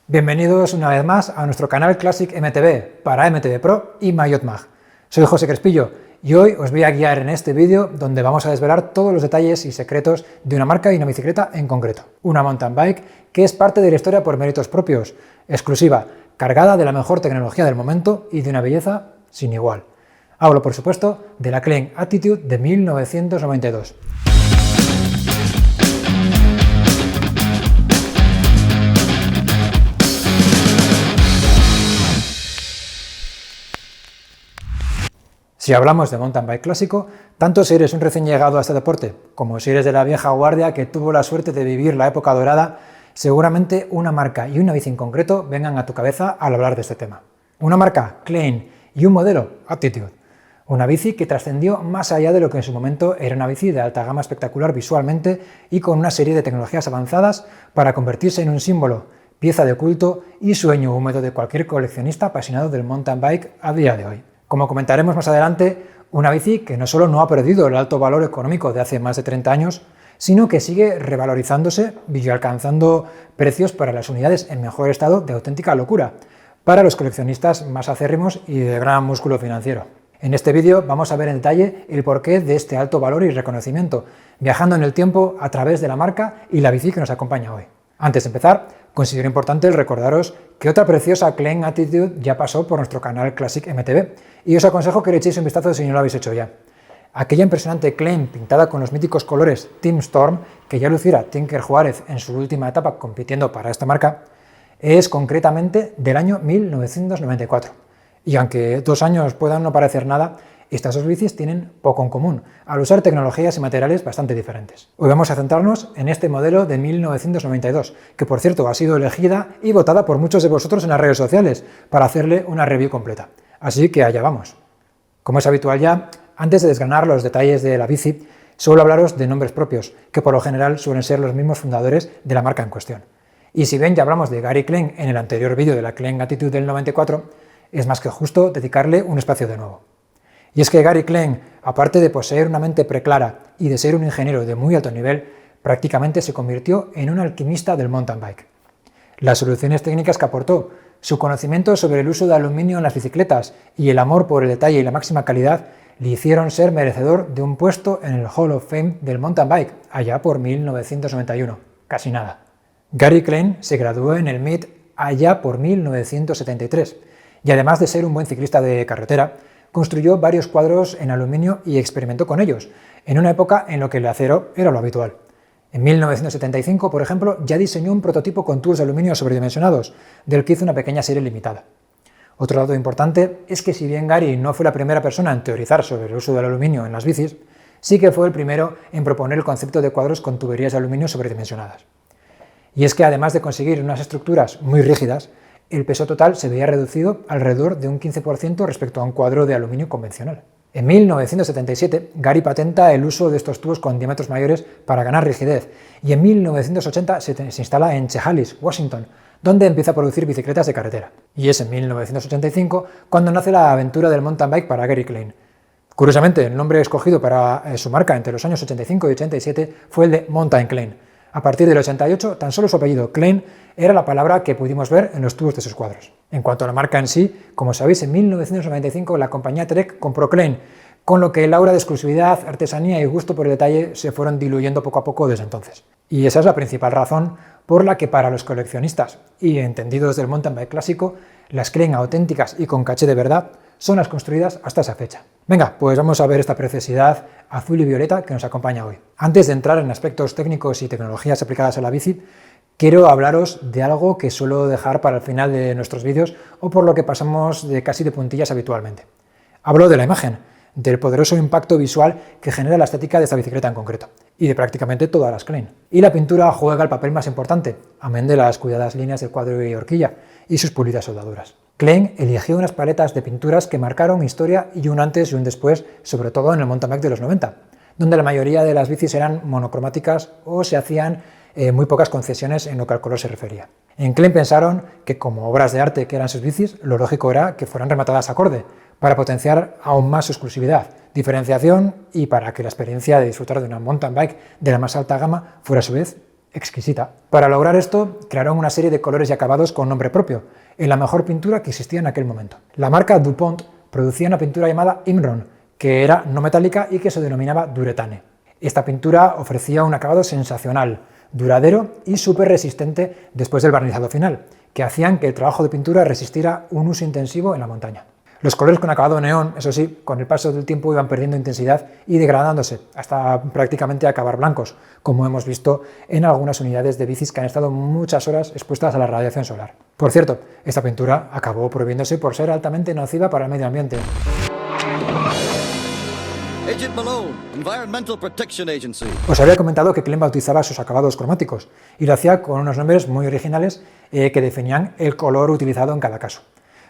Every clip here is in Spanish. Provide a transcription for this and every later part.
Bienvenidos una vez más a nuestro canal Classic MTB para MTB Pro y MyYachtMag. Soy José Crespillo y hoy os voy a guiar en este vídeo donde vamos a desvelar todos los detalles y secretos de una marca y una bicicleta en concreto. Una mountain bike que es parte de la historia por méritos propios, exclusiva, cargada de la mejor tecnología del momento y de una belleza sin igual. Hablo, por supuesto, de la Klein Attitude de 1992. Si hablamos de mountain bike clásico, tanto si eres un recién llegado a este deporte, como si eres de la vieja guardia que tuvo la suerte de vivir la época dorada, seguramente una marca y una bici en concreto vengan a tu cabeza al hablar de este tema. Una marca, Klein, y un modelo, Attitude. Una bici que trascendió más allá de lo que en su momento era una bici de alta gama espectacular visualmente y con una serie de tecnologías avanzadas para convertirse en un símbolo, pieza de culto y sueño húmedo de cualquier coleccionista apasionado del mountain bike a día de hoy. Como comentaremos más adelante, una bici que no solo no ha perdido el alto valor económico de hace más de 30 años, sino que sigue revalorizándose y alcanzando precios para las unidades en mejor estado de auténtica locura, para los coleccionistas más acérrimos y de gran músculo financiero. En este vídeo vamos a ver en detalle el porqué de este alto valor y reconocimiento, viajando en el tiempo a través de la marca y la bici que nos acompaña hoy. Antes de empezar, considero importante el recordaros que otra preciosa Klein Attitude ya pasó por nuestro canal Classic MTB y os aconsejo que le echéis un vistazo si no lo habéis hecho ya. Aquella impresionante Klein pintada con los míticos colores Team Storm que ya luciera Tinker Juárez en su última etapa compitiendo para esta marca es concretamente del año 1994. Y aunque 2 años puedan no parecer nada, estas dos bicis tienen poco en común, al usar tecnologías y materiales bastante diferentes. Hoy vamos a centrarnos en este modelo de 1992, que por cierto ha sido elegida y votada por muchos de vosotros en las redes sociales para hacerle una review completa. Así que allá vamos. Como es habitual ya, antes de desgranar los detalles de la bici, suelo hablaros de nombres propios, que por lo general suelen ser los mismos fundadores de la marca en cuestión. Y si bien ya hablamos de Gary Klein en el anterior vídeo de la Klein Attitude del 94, es más que justo dedicarle un espacio de nuevo. Y es que Gary Klein, aparte de poseer una mente preclara y de ser un ingeniero de muy alto nivel, prácticamente se convirtió en un alquimista del mountain bike. Las soluciones técnicas que aportó, su conocimiento sobre el uso de aluminio en las bicicletas y el amor por el detalle y la máxima calidad le hicieron ser merecedor de un puesto en el Hall of Fame del mountain bike, allá por 1991, casi nada. Gary Klein se graduó en el MIT allá por 1973 y además de ser un buen ciclista de carretera, construyó varios cuadros en aluminio y experimentó con ellos, en una época en la que el acero era lo habitual. En 1975, por ejemplo, ya diseñó un prototipo con tubos de aluminio sobredimensionados, del que hizo una pequeña serie limitada. Otro dato importante es que si bien Gary no fue la primera persona en teorizar sobre el uso del aluminio en las bicis, sí que fue el primero en proponer el concepto de cuadros con tuberías de aluminio sobredimensionadas. Y es que además de conseguir unas estructuras muy rígidas, el peso total se veía reducido alrededor de un 15% respecto a un cuadro de aluminio convencional. En 1977, Gary patenta el uso de estos tubos con diámetros mayores para ganar rigidez, y en 1980 se instala en Chehalis, Washington, donde empieza a producir bicicletas de carretera. Y es en 1985 cuando nace la aventura del mountain bike para Gary Klein. Curiosamente, el nombre escogido para su marca entre los años 85 y 87 fue el de Mountain Klein. A partir del 88, tan solo su apellido, Klein, era la palabra que pudimos ver en los tubos de sus cuadros. En cuanto a la marca en sí, como sabéis, en 1995 la compañía Trek compró Klein, con lo que el aura de exclusividad, artesanía y gusto por el detalle se fueron diluyendo poco a poco desde entonces. Y esa es la principal razón por la que para los coleccionistas y entendidos del mountain bike clásico, las Klein auténticas y con caché de verdad son las construidas hasta esa fecha. Venga, pues vamos a ver esta preciosidad azul y violeta que nos acompaña hoy. Antes de entrar en aspectos técnicos y tecnologías aplicadas a la bici, quiero hablaros de algo que suelo dejar para el final de nuestros vídeos o por lo que pasamos casi de puntillas habitualmente. Hablo de la imagen, del poderoso impacto visual que genera la estética de esta bicicleta en concreto, y de prácticamente todas las Klein. Y la pintura juega el papel más importante, amén de las cuidadas líneas del cuadro y horquilla, y sus pulidas soldaduras. Klein eligió unas paletas de pinturas que marcaron historia y un antes y un después, sobre todo en el mountain bike de los 90, donde la mayoría de las bicis eran monocromáticas o se hacían muy pocas concesiones en lo que al color se refería. En Klein pensaron que como obras de arte que eran sus bicis, lo lógico era que fueran rematadas acorde, para potenciar aún más su exclusividad, diferenciación y para que la experiencia de disfrutar de una mountain bike de la más alta gama fuera a su vez exquisita. Para lograr esto, crearon una serie de colores y acabados con nombre propio, en la mejor pintura que existía en aquel momento. La marca DuPont producía una pintura llamada Imron, que era no metálica y que se denominaba Duretane. Esta pintura ofrecía un acabado sensacional, duradero y súper resistente después del barnizado final, que hacían que el trabajo de pintura resistiera un uso intensivo en la montaña. Los colores con acabado neón, eso sí, con el paso del tiempo iban perdiendo intensidad y degradándose, hasta prácticamente acabar blancos, como hemos visto en algunas unidades de bicis que han estado muchas horas expuestas a la radiación solar. Por cierto, esta pintura acabó prohibiéndose por ser altamente nociva para el medio ambiente. Agent Malone, Environmental Protection Agency. Os había comentado que Klein bautizaba sus acabados cromáticos y lo hacía con unos nombres muy originales que definían el color utilizado en cada caso.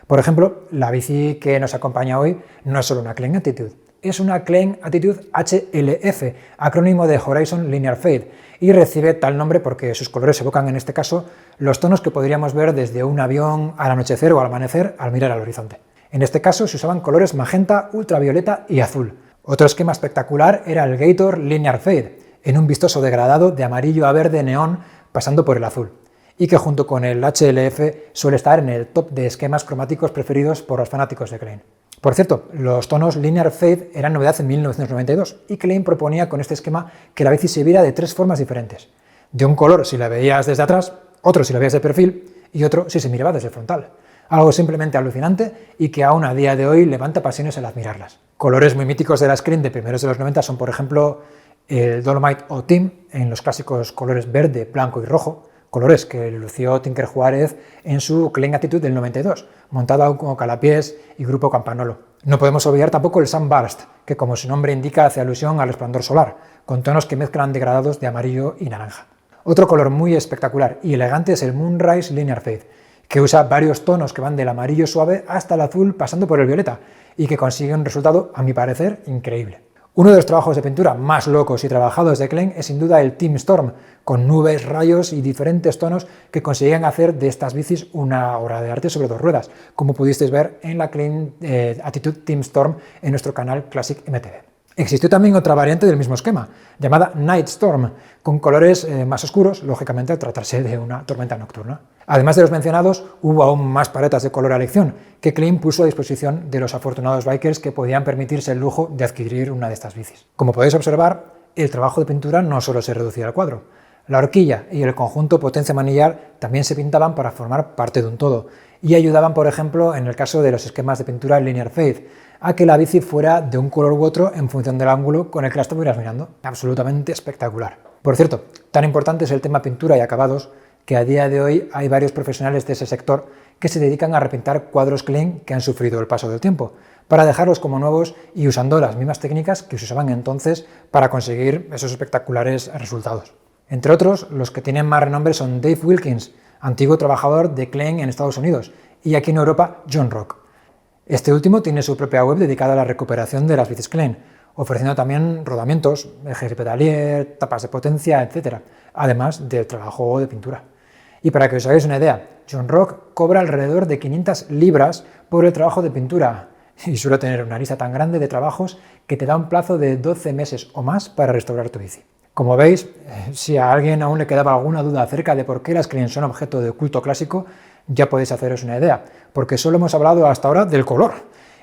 Por ejemplo, la bici que nos acompaña hoy no es solo una Klein Attitude, es una Klein Attitude HLF, acrónimo de Horizon Linear Fade, y recibe tal nombre porque sus colores evocan en este caso los tonos que podríamos ver desde un avión al anochecer o al amanecer al mirar al horizonte. En este caso se usaban colores magenta, ultravioleta y azul. Otro esquema espectacular era el Gator Linear Fade, en un vistoso degradado de amarillo a verde neón pasando por el azul, y que junto con el HLF suele estar en el top de esquemas cromáticos preferidos por los fanáticos de Klein. Por cierto, los tonos Linear Fade eran novedad en 1992 y Klein proponía con este esquema que la bici se viera de tres formas diferentes. De un color si la veías desde atrás, otro si la veías de perfil y otro si se miraba desde frontal. Algo simplemente alucinante y que aún a día de hoy levanta pasiones al admirarlas. Colores muy míticos de la Klein de primeros de los 90 son, por ejemplo, el Dolomite o Team en los clásicos colores verde, blanco y rojo, colores que lució Tinker Juárez en su Klein Attitude del 92, montada como Calapiés y Grupo Campanolo. No podemos olvidar tampoco el Sunburst, que como su nombre indica hace alusión al resplandor solar, con tonos que mezclan degradados de amarillo y naranja. Otro color muy espectacular y elegante es el Moonrise Linear Fade, que usa varios tonos que van del amarillo suave hasta el azul pasando por el violeta y que consigue un resultado, a mi parecer, increíble. Uno de los trabajos de pintura más locos y trabajados de Klein es sin duda el Team Storm, con nubes, rayos y diferentes tonos que conseguían hacer de estas bicis una obra de arte sobre dos ruedas, como pudisteis ver en la Klein Attitude Team Storm en nuestro canal Classic MTB. Existió también otra variante del mismo esquema, llamada Night Storm, con colores más oscuros, lógicamente al tratarse de una tormenta nocturna. Además de los mencionados, hubo aún más paletas de color a elección, que Klein puso a disposición de los afortunados bikers que podían permitirse el lujo de adquirir una de estas bicis. Como podéis observar, el trabajo de pintura no solo se reducía al cuadro. La horquilla y el conjunto potencia-manillar también se pintaban para formar parte de un todo, y ayudaban, por ejemplo, en el caso de los esquemas de pintura Linear Fade, a que la bici fuera de un color u otro en función del ángulo con el que la estuvieras mirando. Absolutamente espectacular. Por cierto, tan importante es el tema pintura y acabados que a día de hoy hay varios profesionales de ese sector que se dedican a repintar cuadros Klein que han sufrido el paso del tiempo, para dejarlos como nuevos y usando las mismas técnicas que se usaban entonces para conseguir esos espectaculares resultados. Entre otros, los que tienen más renombre son Dave Wilkins, antiguo trabajador de Klein en Estados Unidos, y aquí en Europa, John Rock. Este último tiene su propia web dedicada a la recuperación de las bicis Klein, ofreciendo también rodamientos, ejes de pedalier, tapas de potencia, etc., además del trabajo de pintura. Y para que os hagáis una idea, John Rock cobra alrededor de 500 libras por el trabajo de pintura y suele tener una lista tan grande de trabajos que te da un plazo de 12 meses o más para restaurar tu bici. Como veis, si a alguien aún le quedaba alguna duda acerca de por qué las Klein son objeto de culto clásico, ya podéis haceros una idea, porque solo hemos hablado hasta ahora del color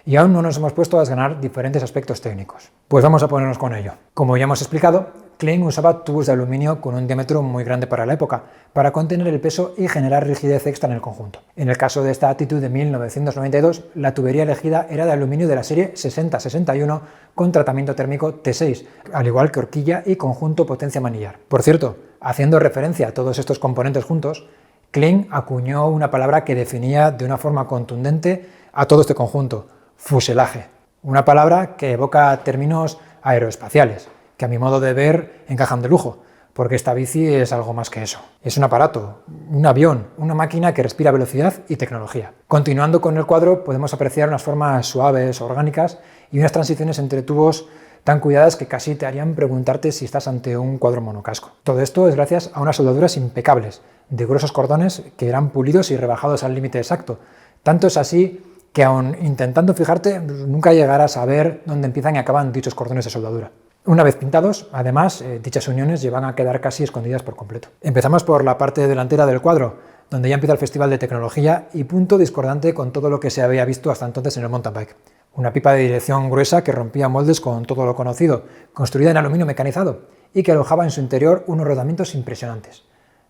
y aún no nos hemos puesto a desgranar diferentes aspectos técnicos. Pues vamos a ponernos con ello. Como ya hemos explicado, Klein usaba tubos de aluminio con un diámetro muy grande para la época, para contener el peso y generar rigidez extra en el conjunto. En el caso de esta Attitude de 1992, la tubería elegida era de aluminio de la serie 6061 con tratamiento térmico T6, al igual que horquilla y conjunto potencia-manillar. Por cierto, haciendo referencia a todos estos componentes juntos, Klein acuñó una palabra que definía de una forma contundente a todo este conjunto: fuselaje. Una palabra que evoca términos aeroespaciales, que a mi modo de ver encajan de lujo, porque esta bici es algo más que eso. Es un aparato, un avión, una máquina que respira velocidad y tecnología. Continuando con el cuadro, podemos apreciar unas formas suaves, orgánicas y unas transiciones entre tubos tan cuidadas que casi te harían preguntarte si estás ante un cuadro monocasco. Todo esto es gracias a unas soldaduras impecables, de gruesos cordones que eran pulidos y rebajados al límite exacto. Tanto es así que aun intentando fijarte, nunca llegarás a ver dónde empiezan y acaban dichos cordones de soldadura. Una vez pintados, además, dichas uniones llevan a quedar casi escondidas por completo. Empezamos por la parte delantera del cuadro, donde ya empieza el festival de tecnología y punto discordante con todo lo que se había visto hasta entonces en el mountain bike. Una pipa de dirección gruesa que rompía moldes con todo lo conocido, construida en aluminio mecanizado y que alojaba en su interior unos rodamientos impresionantes.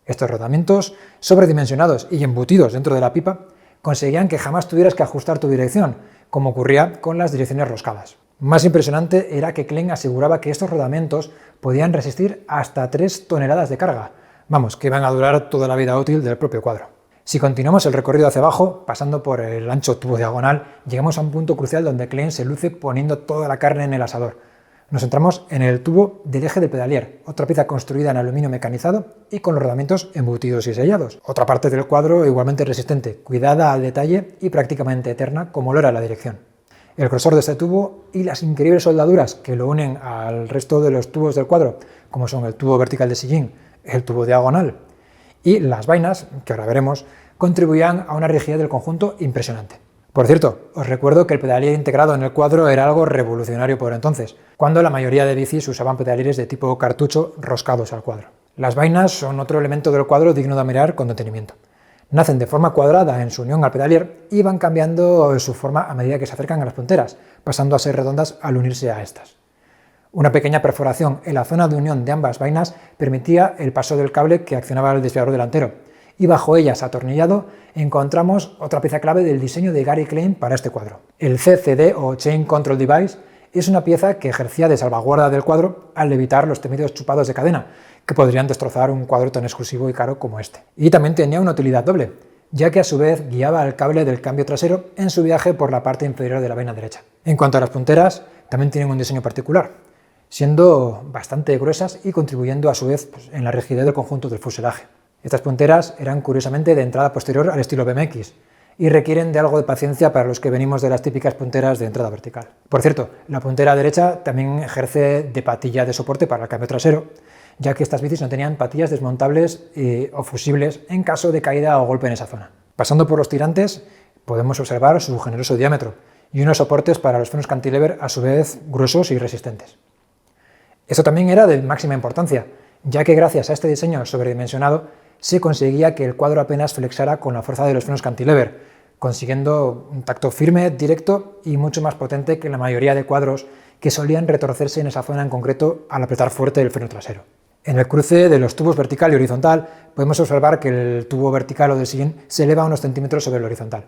Estos rodamientos, sobredimensionados y embutidos dentro de la pipa, conseguían que jamás tuvieras que ajustar tu dirección, como ocurría con las direcciones roscadas. Más impresionante era que Klein aseguraba que estos rodamientos podían resistir hasta 3 toneladas de carga. Vamos, que iban a durar toda la vida útil del propio cuadro. Si continuamos el recorrido hacia abajo, pasando por el ancho tubo diagonal, llegamos a un punto crucial donde Klein se luce poniendo toda la carne en el asador. Nos centramos en el tubo del eje del pedalier, otra pieza construida en aluminio mecanizado y con los rodamientos embutidos y sellados. Otra parte del cuadro igualmente resistente, cuidada al detalle y prácticamente eterna como lo era la dirección. El grosor de este tubo y las increíbles soldaduras que lo unen al resto de los tubos del cuadro, como son el tubo vertical de sillín, el tubo diagonal y las vainas, que ahora veremos, contribuían a una rigidez del conjunto impresionante. Por cierto, os recuerdo que el pedalier integrado en el cuadro era algo revolucionario por entonces, cuando la mayoría de bicis usaban pedalieres de tipo cartucho roscados al cuadro. Las vainas son otro elemento del cuadro digno de mirar con detenimiento. Nacen de forma cuadrada en su unión al pedalier y van cambiando su forma a medida que se acercan a las punteras, pasando a ser redondas al unirse a estas. Una pequeña perforación en la zona de unión de ambas vainas permitía el paso del cable que accionaba el desviador delantero, y bajo ellas, atornillado, encontramos otra pieza clave del diseño de Gary Klein para este cuadro. El CCD o Chain Control Device es una pieza que ejercía de salvaguarda del cuadro al evitar los temidos chupados de cadena, que podrían destrozar un cuadro tan exclusivo y caro como este. Y también tenía una utilidad doble, ya que a su vez guiaba el cable del cambio trasero en su viaje por la parte inferior de la vaina derecha. En cuanto a las punteras, también tienen un diseño particular, siendo bastante gruesas y contribuyendo a su vez en la rigidez del conjunto del fuselaje. Estas punteras eran curiosamente de entrada posterior al estilo BMX y requieren de algo de paciencia para los que venimos de las típicas punteras de entrada vertical. Por cierto, la puntera derecha también ejerce de patilla de soporte para el cambio trasero, ya que estas bicis no tenían patillas desmontables o fusibles en caso de caída o golpe en esa zona. Pasando por los tirantes, podemos observar su generoso diámetro y unos soportes para los frenos cantilever a su vez gruesos y resistentes. Esto también era de máxima importancia, ya que gracias a este diseño sobredimensionado se conseguía que el cuadro apenas flexara con la fuerza de los frenos cantilever, consiguiendo un tacto firme, directo y mucho más potente que la mayoría de cuadros que solían retorcerse en esa zona en concreto al apretar fuerte el freno trasero. En el cruce de los tubos vertical y horizontal podemos observar que el tubo vertical o del sillín se eleva unos centímetros sobre el horizontal.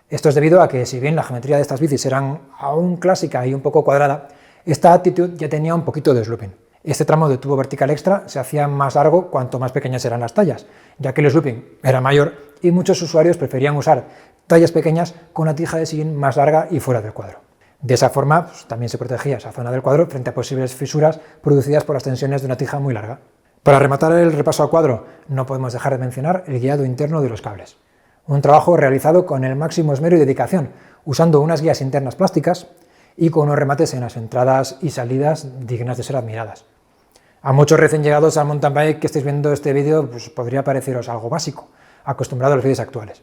Esto es debido a que, si bien la geometría de estas bicis eran aún clásica y un poco cuadrada, esta Attitude ya tenía un poquito de slooping. Este tramo de tubo vertical extra se hacía más largo cuanto más pequeñas eran las tallas, ya que el slooping era mayor y muchos usuarios preferían usar tallas pequeñas con una tija de sillín más larga y fuera del cuadro. De esa forma, también se protegía esa zona del cuadro frente a posibles fisuras producidas por las tensiones de una tija muy larga. Para rematar el repaso al cuadro, no podemos dejar de mencionar el guiado interno de los cables. Un trabajo realizado con el máximo esmero y dedicación, usando unas guías internas plásticas y con unos remates en las entradas y salidas dignas de ser admiradas. A muchos recién llegados al mountain bike que estéis viendo este vídeo, podría pareceros algo básico, acostumbrado a los vídeos actuales.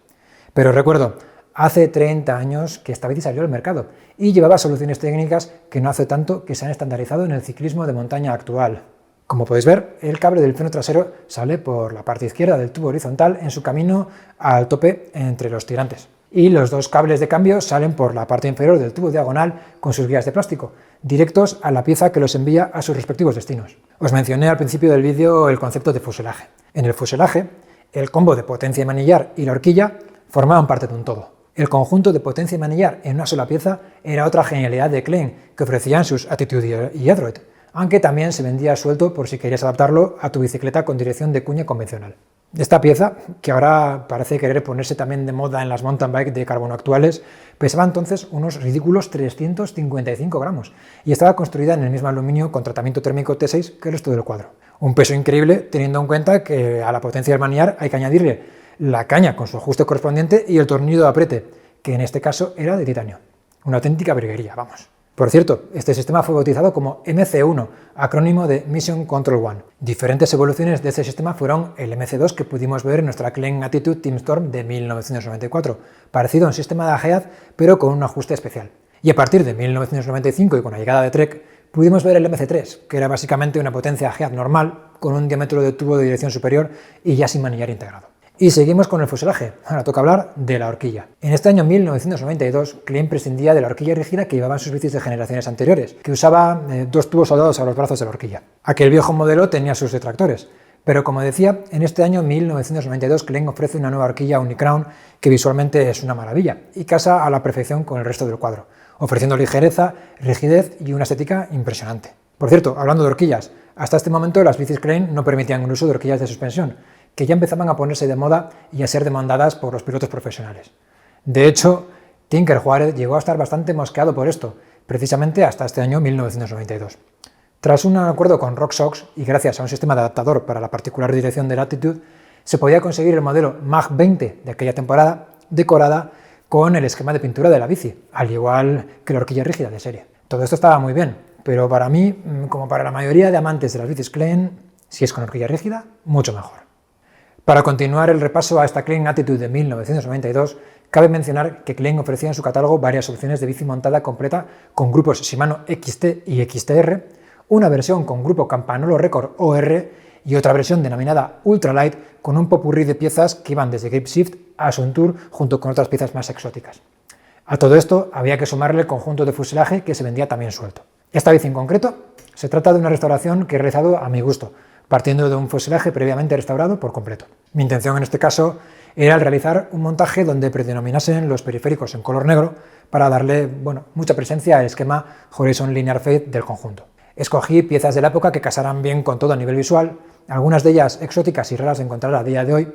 Pero recuerdo, hace 30 años que esta bici salió al mercado y llevaba soluciones técnicas que no hace tanto que se han estandarizado en el ciclismo de montaña actual. Como podéis ver, el cable del freno trasero sale por la parte izquierda del tubo horizontal en su camino al tope entre los tirantes. Y los dos cables de cambio salen por la parte inferior del tubo diagonal con sus guías de plástico, directos a la pieza que los envía a sus respectivos destinos. Os mencioné al principio del vídeo el concepto de fuselaje. En el fuselaje, el combo de potencia y manillar y la horquilla formaban parte de un todo. El conjunto de potencia y manillar en una sola pieza era otra genialidad de Klein que ofrecían sus Attitude y Adroit, aunque también se vendía suelto por si querías adaptarlo a tu bicicleta con dirección de cuña convencional. Esta pieza, que ahora parece querer ponerse también de moda en las mountain bike de carbono actuales, pesaba entonces unos ridículos 355 gramos y estaba construida en el mismo aluminio con tratamiento térmico T6 que el resto del cuadro. Un peso increíble teniendo en cuenta que a la potencia del manillar hay que añadirle la caña con su ajuste correspondiente y el tornillo de aprete, que en este caso era de titanio. Una auténtica virguería, vamos. Por cierto, este sistema fue bautizado como MC1, acrónimo de Mission Control One. Diferentes evoluciones de este sistema fueron el MC2 que pudimos ver en nuestra Klein Attitude Team Storm de 1994, parecido a un sistema de AGEAD pero con un ajuste especial. Y a partir de 1995 y con la llegada de Trek, pudimos ver el MC3, que era básicamente una potencia head normal, con un diámetro de tubo de dirección superior y ya sin manillar integrado. Y seguimos con el fuselaje. Ahora toca hablar de la horquilla. En este año 1992, Klein prescindía de la horquilla rígida que llevaban sus bicis de generaciones anteriores, que usaba dos tubos soldados a los brazos de la horquilla. Aquel viejo modelo tenía sus detractores, pero como decía, en este año 1992 Klein ofrece una nueva horquilla Unicrown que visualmente es una maravilla y casa a la perfección con el resto del cuadro, ofreciendo ligereza, rigidez y una estética impresionante. Por cierto, hablando de horquillas, hasta este momento las bicis Klein no permitían el uso de horquillas de suspensión, que ya empezaban a ponerse de moda y a ser demandadas por los pilotos profesionales. De hecho, Tinker Juárez llegó a estar bastante mosqueado por esto, precisamente hasta este año 1992. Tras un acuerdo con RockSox y gracias a un sistema de adaptador para la particular dirección de latitud, se podía conseguir el modelo Mach 20 de aquella temporada decorada con el esquema de pintura de la bici, al igual que la horquilla rígida de serie. Todo esto estaba muy bien, pero para mí, como para la mayoría de amantes de las bicis Klein, si es con horquilla rígida, mucho mejor. Para continuar el repaso a esta Klein Attitude de 1992, cabe mencionar que Klein ofrecía en su catálogo varias opciones de bici montada completa con grupos Shimano XT y XTR, una versión con grupo Campanolo Record OR y otra versión denominada Ultralight con un popurrí de piezas que iban desde Grip Shift a Suntour junto con otras piezas más exóticas. A todo esto había que sumarle el conjunto de fuselaje que se vendía también suelto. Esta bici en concreto se trata de una restauración que he realizado a mi gusto, partiendo de un fuselaje previamente restaurado por completo. Mi intención en este caso era el realizar un montaje donde predominasen los periféricos en color negro para darle mucha presencia al esquema Horizon Linear Fade del conjunto. Escogí piezas de la época que casaran bien con todo a nivel visual, algunas de ellas exóticas y raras de encontrar a día de hoy,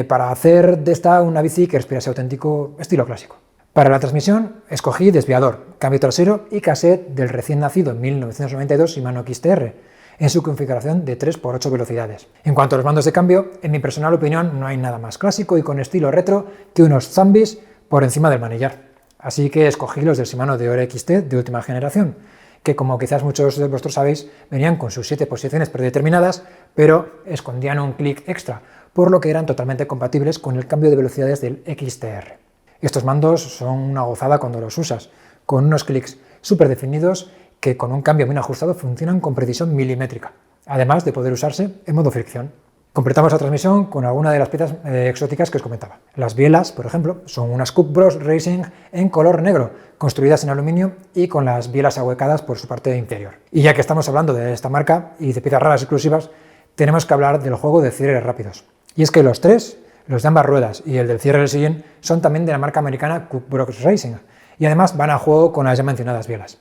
para hacer de esta una bici que respirase auténtico estilo clásico. Para la transmisión escogí desviador, cambio trasero y cassette del recién nacido en 1992 Shimano XTR, en su configuración de 3x8 velocidades. En cuanto a los mandos de cambio, en mi personal opinión no hay nada más clásico y con estilo retro que unos zombies por encima del manillar. Así que escogí los del Shimano Deore XT de última generación, que como quizás muchos de vosotros sabéis, venían con sus 7 posiciones predeterminadas, pero escondían un clic extra, por lo que eran totalmente compatibles con el cambio de velocidades del XTR. Estos mandos son una gozada cuando los usas, con unos clics súper definidos que con un cambio bien ajustado funcionan con precisión milimétrica, además de poder usarse en modo fricción. Completamos la transmisión con alguna de las piezas exóticas que os comentaba. Las bielas, por ejemplo, son unas Cup Bros Racing en color negro, construidas en aluminio y con las bielas ahuecadas por su parte inferior. Y ya que estamos hablando de esta marca y de piezas raras exclusivas, tenemos que hablar del juego de cierres rápidos. Y es que los tres, los de ambas ruedas y el del cierre del sillín, son también de la marca americana Cup Bros Racing, y además van a juego con las ya mencionadas bielas.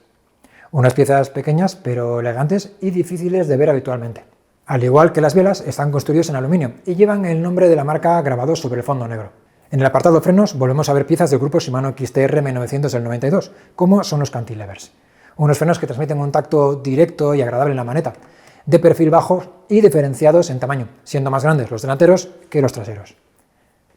Unas piezas pequeñas pero elegantes y difíciles de ver habitualmente. Al igual que las bielas, están construidos en aluminio y llevan el nombre de la marca grabado sobre el fondo negro. En el apartado frenos volvemos a ver piezas del grupo Shimano XTR M900 del 92, como son los cantilevers. Unos frenos que transmiten un tacto directo y agradable en la maneta, de perfil bajo y diferenciados en tamaño, siendo más grandes los delanteros que los traseros.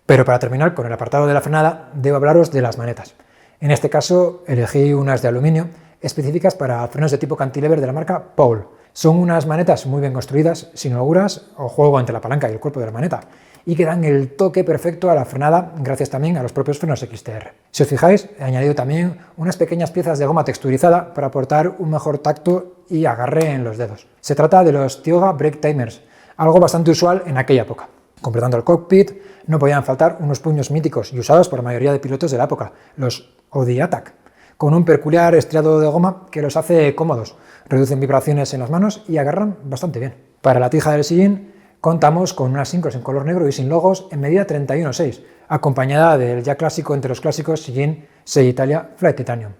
Pero para terminar con el apartado de la frenada, debo hablaros de las manetas. En este caso elegí unas de aluminio, específicas para frenos de tipo cantilever de la marca Paul. Son unas manetas muy bien construidas, sin holguras o juego entre la palanca y el cuerpo de la maneta, y que dan el toque perfecto a la frenada gracias también a los propios frenos XTR. Si os fijáis, he añadido también unas pequeñas piezas de goma texturizada para aportar un mejor tacto y agarre en los dedos. Se trata de los Tioga Brake Timers, algo bastante usual en aquella época. Completando el cockpit, no podían faltar unos puños míticos y usados por la mayoría de pilotos de la época, los Audi Attack, con un peculiar estriado de goma que los hace cómodos, reducen vibraciones en las manos y agarran bastante bien. Para la tija del sillín contamos con unas sincros en color negro y sin logos en medida 31/6, acompañada del ya clásico entre los clásicos sillín Sei Italia Flight Titanium.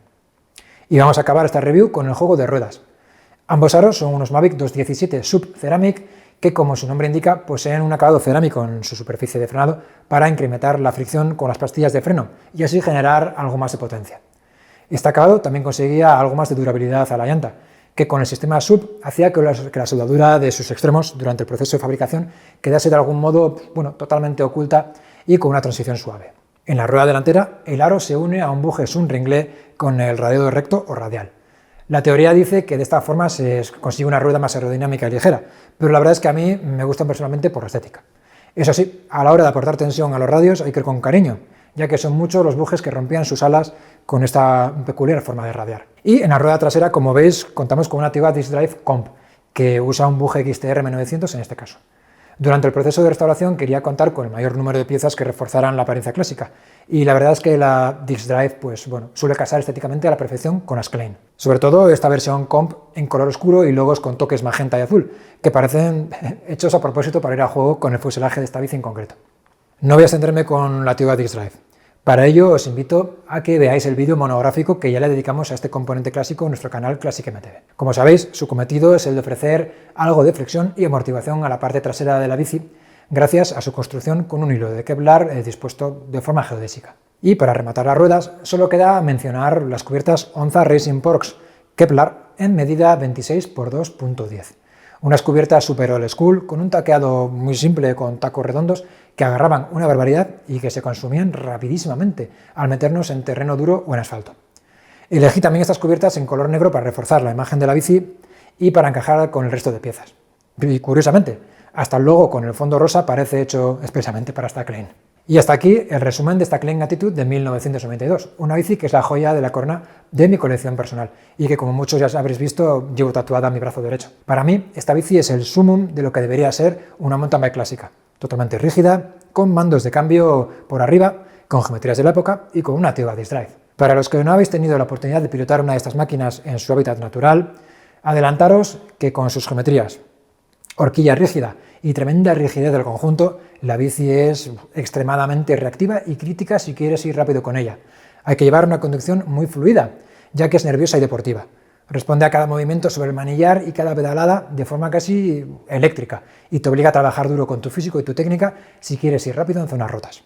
Y vamos a acabar esta review con el juego de ruedas. Ambos aros son unos Mavic 217 Sub Ceramic que, como su nombre indica, poseen un acabado cerámico en su superficie de frenado para incrementar la fricción con las pastillas de freno y así generar algo más de potencia. Este acabado también conseguía algo más de durabilidad a la llanta, que con el sistema Sub hacía que la soldadura de sus extremos durante el proceso de fabricación quedase de algún modo totalmente oculta y con una transición suave. En la rueda delantera, el aro se une a un buje Sun-Ringlé con el radiador recto o radial. La teoría dice que de esta forma se consigue una rueda más aerodinámica y ligera, pero la verdad es que a mí me gustan personalmente por la estética. Eso sí, a la hora de aportar tensión a los radios hay que ir con cariño, ya que son muchos los bujes que rompían sus alas con esta peculiar forma de radiar. Y en la rueda trasera, como veis, contamos con una antigua Disc Drive Comp, que usa un buje XTR M900 en este caso. Durante el proceso de restauración quería contar con el mayor número de piezas que reforzaran la apariencia clásica, y la verdad es que la Disc Drive suele casar estéticamente a la perfección con las Klein. Sobre todo esta versión Comp en color oscuro y logos con toques magenta y azul, que parecen hechos a propósito para ir a juego con el fuselaje de esta bici en concreto. No voy a extenderme con la antigua Disc Drive. Para ello os invito a que veáis el vídeo monográfico que ya le dedicamos a este componente clásico en nuestro canal Classic MTB. Como sabéis, su cometido es el de ofrecer algo de flexión y amortiguación a la parte trasera de la bici, gracias a su construcción con un hilo de Kevlar dispuesto de forma geodésica. Y para rematar las ruedas, solo queda mencionar las cubiertas Onza Racing Porks Kevlar en medida 26 x 2.10. Unas cubiertas super old school con un taqueado muy simple con tacos redondos que agarraban una barbaridad y que se consumían rapidísimamente al meternos en terreno duro o en asfalto. Elegí también estas cubiertas en color negro para reforzar la imagen de la bici y para encajar con el resto de piezas. Y curiosamente, hasta el logo con el fondo rosa parece hecho expresamente para esta Klein. Y hasta aquí el resumen de esta Klein Attitude de 1992, una bici que es la joya de la corona de mi colección personal y que, como muchos ya habréis visto, llevo tatuada en mi brazo derecho. Para mí, esta bici es el sumum de lo que debería ser una mountain bike clásica, totalmente rígida, con mandos de cambio por arriba, con geometrías de la época y con una antigua Disc Drive. Para los que no habéis tenido la oportunidad de pilotar una de estas máquinas en su hábitat natural, adelantaros que con sus geometrías, horquilla rígida y tremenda rigidez del conjunto, la bici es extremadamente reactiva y crítica si quieres ir rápido con ella. Hay que llevar una conducción muy fluida, ya que es nerviosa y deportiva. Responde a cada movimiento sobre el manillar y cada pedalada de forma casi eléctrica y te obliga a trabajar duro con tu físico y tu técnica si quieres ir rápido en zonas rotas.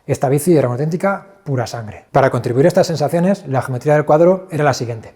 Esta bici era una auténtica pura sangre. Para contribuir a estas sensaciones, la geometría del cuadro era la siguiente.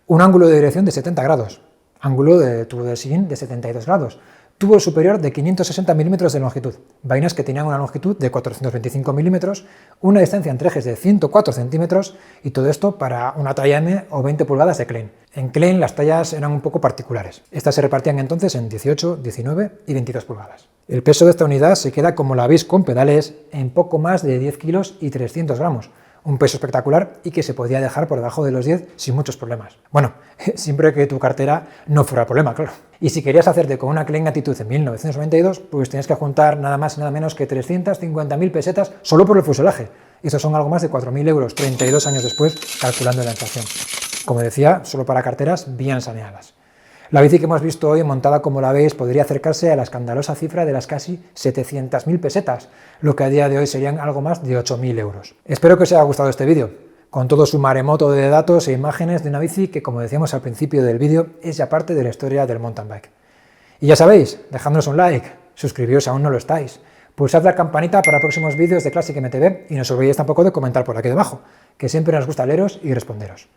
Un ángulo de dirección de 70 grados, ángulo de tubo de sillín de 72 grados, tubo superior de 560 milímetros de longitud, vainas que tenían una longitud de 425 milímetros, una distancia entre ejes de 104 centímetros y todo esto para una talla M o 20 pulgadas de Klein. En Klein las tallas eran un poco particulares. Estas se repartían entonces en 18, 19 y 22 pulgadas. El peso de esta unidad se queda, como la veis con pedales, en poco más de 10 kilos y 300 gramos. Un peso espectacular y que se podía dejar por debajo de los 10 sin muchos problemas. Bueno, siempre que tu cartera no fuera el problema, claro. Y si querías hacerte con una Klein Attitude en 1992, pues tenías que juntar nada más y nada menos que 350.000 pesetas solo por el fuselaje. Estos son algo más de 4.000 euros 32 años después, calculando la inflación. Como decía, solo para carteras bien saneadas. La bici que hemos visto hoy, montada como la veis, podría acercarse a la escandalosa cifra de las casi 700.000 pesetas, lo que a día de hoy serían algo más de 8.000 euros. Espero que os haya gustado este vídeo, con todo su maremoto de datos e imágenes de una bici que, como decíamos al principio del vídeo, es ya parte de la historia del mountain bike. Y ya sabéis, dejadnos un like, suscribíos si aún no lo estáis, pulsad la campanita para próximos vídeos de Classic MTB y no os olvidéis tampoco de comentar por aquí debajo, que siempre nos gusta leeros y responderos.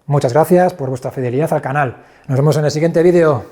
Muchas gracias por vuestra fidelidad al canal. Nos vemos en el siguiente vídeo.